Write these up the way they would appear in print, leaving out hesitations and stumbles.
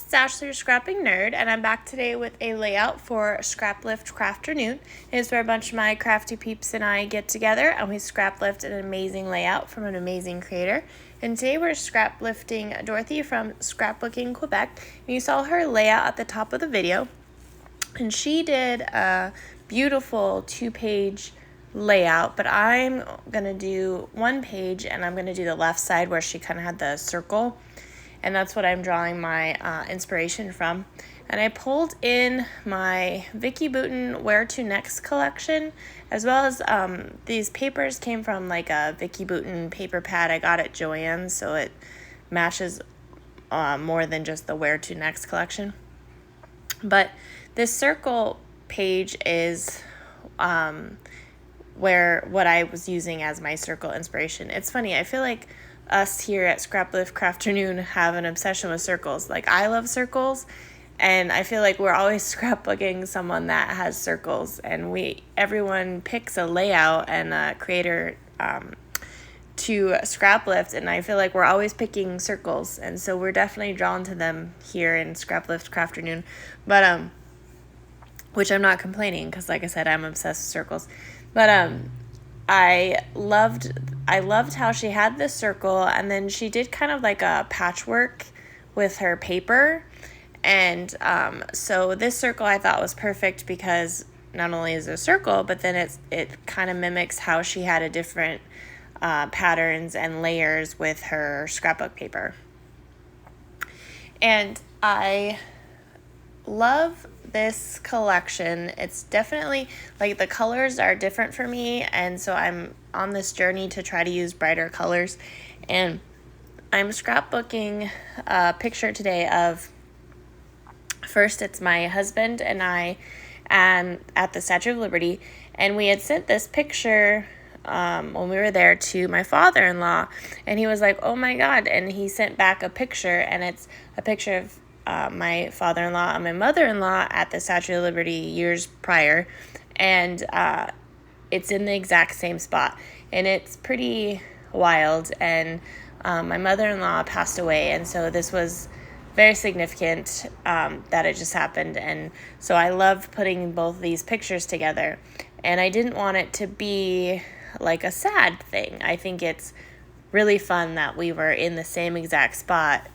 it's Ashley, your scrapping nerd, and I'm back today with a layout for Scraplift Crafternoon. It's where a bunch of my crafty peeps and I get together and we scraplift an amazing layout from an amazing creator. And today we're scraplifting Dorothy from Scrapbooking Quebec. And you saw her layout at the top of the video, and she did a beautiful 2-page layout, but I'm gonna do 1 page and I'm gonna do the left side where she kind of had the circle. And that's what I'm drawing my inspiration from. And I pulled in my Vicky Bouton Where to Next collection, as well as these papers came from like a Vicky Bouton paper pad I got at Joann's, so it matches more than just the Where to Next collection. But this circle page is where what I was using as my circle inspiration. It's funny, I feel like us here at Scraplift Crafternoon have an obsession with circles. Like, I love circles, and I feel like we're always scrapbooking someone that has circles, and everyone picks a layout and a creator to scraplift, and I feel like we're always picking circles, and so we're definitely drawn to them here in Scraplift Crafternoon. But which I'm not complaining, because like I said, I'm obsessed with circles. But I loved how she had this circle, and then she did kind of like a patchwork with her paper. And so this circle I thought was perfect because not only is it a circle, but then it kind of mimics how she had a different patterns and layers with her scrapbook paper. And I love this collection. It's definitely like the colors are different for me, and so I'm on this journey to try to use brighter colors. And I'm scrapbooking a picture today of, first it's my husband and I and at the Statue of Liberty, and we had sent this picture when we were there to my father-in-law, and he was like, oh my god, and he sent back a picture, and it's a picture of my father-in-law and my mother-in-law at the Statue of Liberty years prior, and it's in the exact same spot, and it's pretty wild. And my mother-in-law passed away, and so this was very significant that it just happened, and so I loved putting both these pictures together, and I didn't want it to be like a sad thing. I think it's really fun that we were in the same exact spot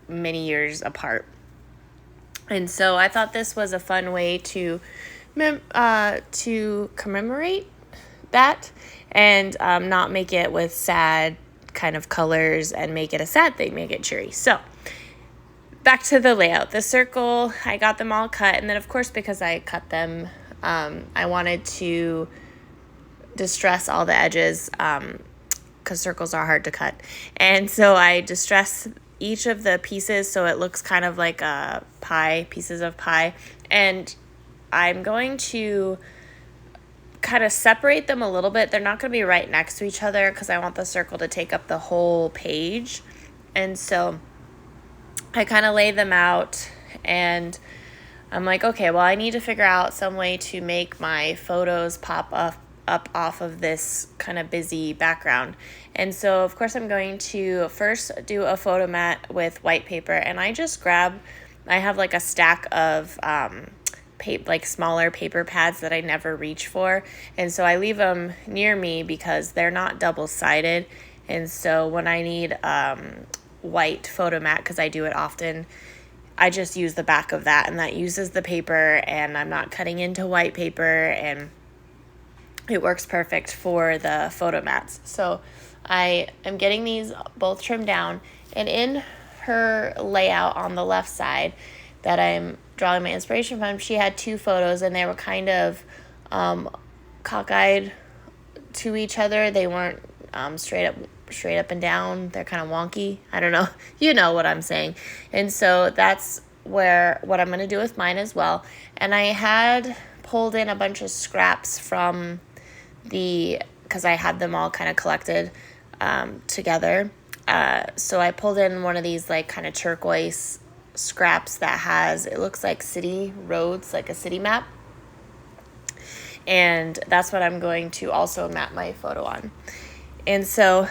many years apart. And so I thought this was a fun way to commemorate that, and not make it with sad kind of colors and make it a sad thing, make it cheery. So back to the layout. The circle, I got them all cut, and then of course, because I cut them, I wanted to distress all the edges because circles are hard to cut, and so I distress each of the pieces so it looks kind of like a pie, pieces of pie. And I'm going to kind of separate them a little bit. They're not going to be right next to each other because I want the circle to take up the whole page. And so I kind of lay them out, and I'm like, okay, well, I need to figure out some way to make my photos pop up off of this kind of busy background. And so of course I'm going to first do a photo mat with white paper, and I have like a stack of like smaller paper pads that I never reach for, and so I leave them near me because they're not double-sided. And so when I need white photo mat, because I do it often, I just use the back of that, and that uses the paper, and I'm not cutting into white paper, and it works perfect for the photo mats. So I am getting these both trimmed down, and in her layout on the left side that I'm drawing my inspiration from, she had 2 photos, and they were kind of cockeyed to each other. They weren't straight up and down. They're kind of wonky. I don't know. You know what I'm saying. And so that's what I'm going to do with mine as well. And I had pulled in a bunch of scraps from because I had them all kind of collected together. So I pulled in one of these like kind of turquoise scraps that it looks like city roads, like a city map. And that's what I'm going to also map my photo on. And so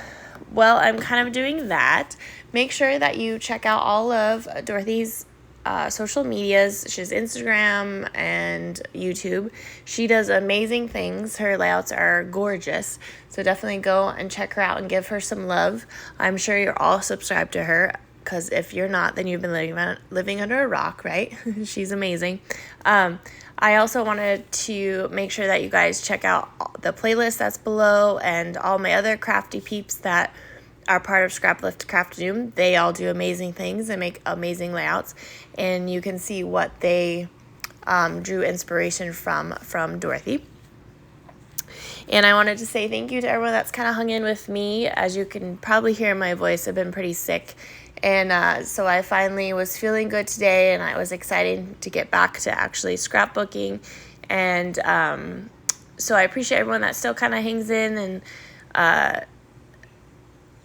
while I'm kind of doing that, make sure that you check out all of Dorothy's social medias. She has Instagram and YouTube. She does amazing things. Her layouts are gorgeous. So definitely go and check her out and give her some love. I'm sure you're all subscribed to her, because if you're not, then you've been living under a rock, right? She's amazing. I also wanted to make sure that you guys check out the playlist that's below and all my other crafty peeps that are part of Scraplift Crafternoon. They all do amazing things and make amazing layouts, and you can see what they drew inspiration from Dorothy. And I wanted to say thank you to everyone that's kind of hung in with me. As you can probably hear in my voice, I've been pretty sick. And so I finally was feeling good today, and I was excited to get back to actually scrapbooking. And so I appreciate everyone that still kind of hangs in. And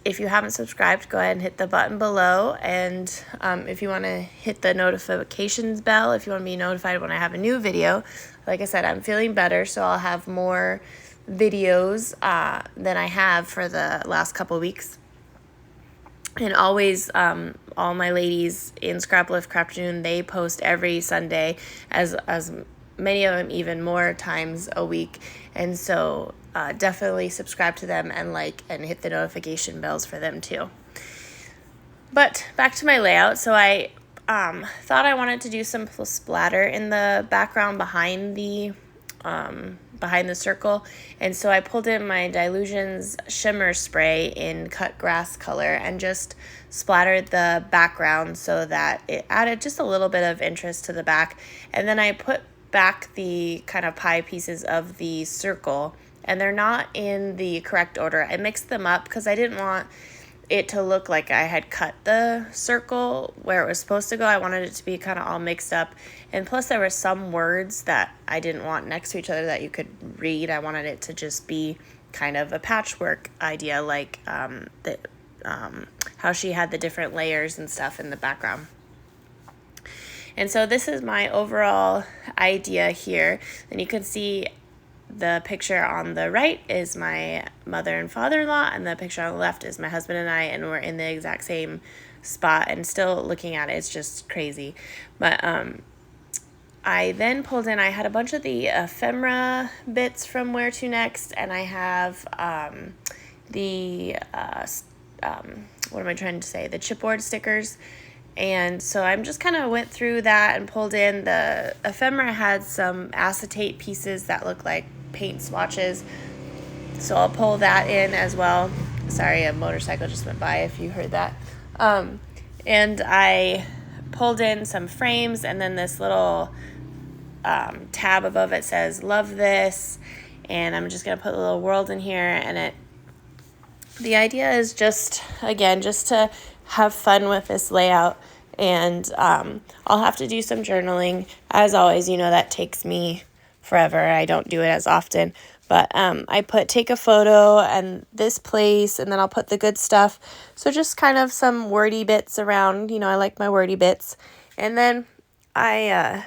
if you haven't subscribed, go ahead and hit the button below. And if you want to hit the notifications bell, if you want to be notified when I have a new video. Like I said, I'm feeling better, so I'll have more videos than I have for the last couple weeks. And always, all my ladies in Scraplift Crafternoon, they post every Sunday, as many of them even more times a week. And so definitely subscribe to them and like and hit the notification bells for them too. But back to my layout. So I thought I wanted to do some splatter in the background behind the circle, and so I pulled in my Dilutions shimmer spray in cut grass color and just splattered the background so that it added just a little bit of interest to the back. And then I put back the kind of pie pieces of the circle, and they're not in the correct order. I mixed them up because I didn't want it to look like I had cut the circle where it was supposed to go. I wanted it to be kind of all mixed up. And plus there were some words that I didn't want next to each other that you could read. I wanted it to just be kind of a patchwork idea, like how she had the different layers and stuff in the background. And so this is my overall idea here. And you can see the picture on the right is my mother and father-in-law, and the picture on the left is my husband and I, and we're in the exact same spot and still looking at it. It's just crazy. But I then pulled in, I had a bunch of the ephemera bits from Where to Next, and I have what am I trying to say? The chipboard stickers. And so I'm just kind of went through that and pulled in. The ephemera had some acetate pieces that look like paint swatches, so I'll pull that in as well. Sorry, a motorcycle just went by if you heard that. And I pulled in some frames, and then this little tab above it says love this, and I'm just gonna put a little world in here. And the idea is just to have fun with this layout. And I'll have to do some journaling. As always, you know, that takes me forever. I don't do it as often. But I take a photo and this place, and then I'll put the good stuff. So just kind of some wordy bits around. You know, I like my wordy bits. And then I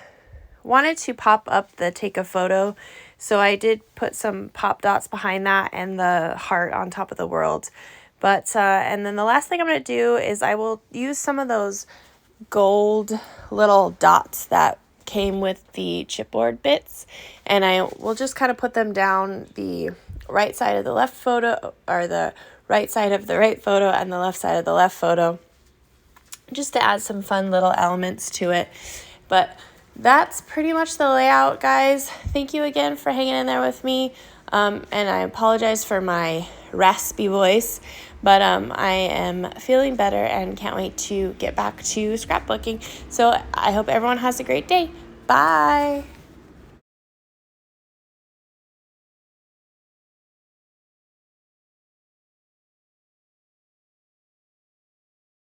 wanted to pop up the take a photo. So I did put some pop dots behind that and the heart on top of the world. But and then the last thing I'm going to do is I will use some of those gold little dots that came with the chipboard bits, and I will just kind of put them down the right side of the left photo, or the right side of the right photo and the left side of the left photo, just to add some fun little elements to it. But that's pretty much the layout, guys. Thank you again for hanging in there with me. And I apologize for my raspy voice, but I am feeling better and can't wait to get back to scrapbooking. So I hope everyone has a great day. Bye.